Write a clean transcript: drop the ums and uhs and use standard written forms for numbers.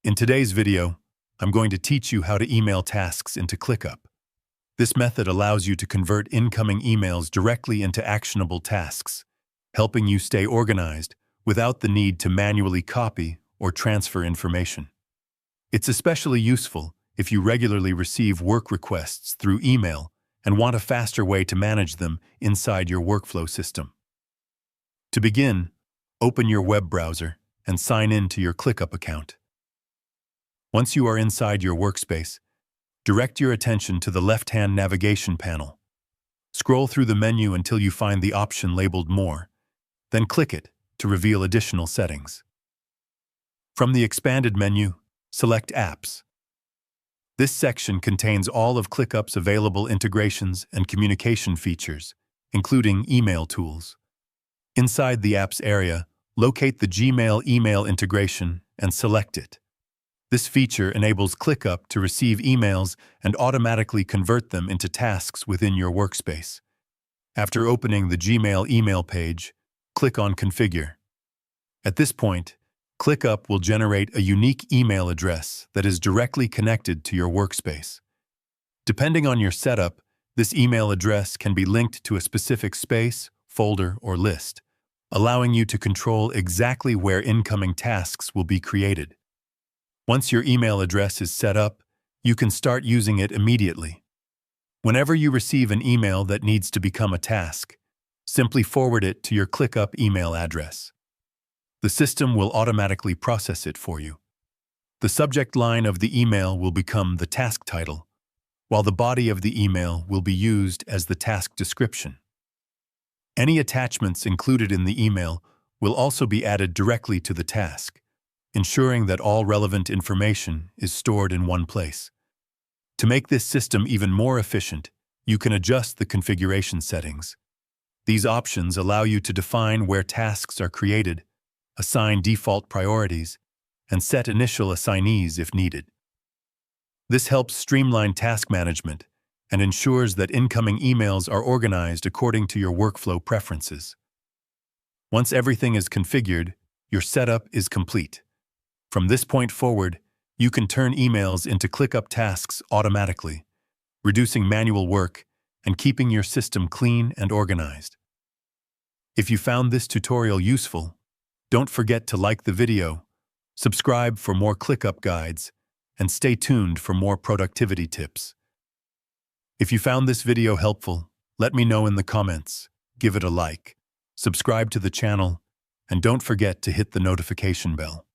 In today's video, I'm going to teach you how to email tasks into ClickUp. This method allows you to convert incoming emails directly into actionable tasks, helping you stay organized without the need to manually copy or transfer information. It's especially useful if you regularly receive work requests through email and want a faster way to manage them inside your workflow system. To begin, open your web browser and sign in to your ClickUp account. Once you are inside your workspace, direct your attention to the left-hand navigation panel. Scroll through the menu until you find the option labeled More, then click it to reveal additional settings. From the expanded menu, select Apps. This section contains all of ClickUp's available integrations and communication features, including email tools. Inside the Apps area, locate the Gmail email integration and select it. This feature enables ClickUp to receive emails and automatically convert them into tasks within your workspace. After opening the Gmail email page, click on Configure. At this point, ClickUp will generate a unique email address that is directly connected to your workspace. Depending on your setup, this email address can be linked to a specific space, folder, or list, allowing you to control exactly where incoming tasks will be created. Once your email address is set up, you can start using it immediately. Whenever you receive an email that needs to become a task, simply forward it to your ClickUp email address. The system will automatically process it for you. The subject line of the email will become the task title, while the body of the email will be used as the task description. Any attachments included in the email will also be added directly to the task, ensuring that all relevant information is stored in one place. To make this system even more efficient, you can adjust the configuration settings. These options allow you to define where tasks are created, assign default priorities, and set initial assignees if needed. This helps streamline task management and ensures that incoming emails are organized according to your workflow preferences. Once everything is configured, your setup is complete. From this point forward, you can turn emails into ClickUp tasks automatically, reducing manual work and keeping your system clean and organized. If you found this tutorial useful, don't forget to like the video, subscribe for more ClickUp guides, and stay tuned for more productivity tips. If you found this video helpful, let me know in the comments, give it a like, subscribe to the channel, and don't forget to hit the notification bell.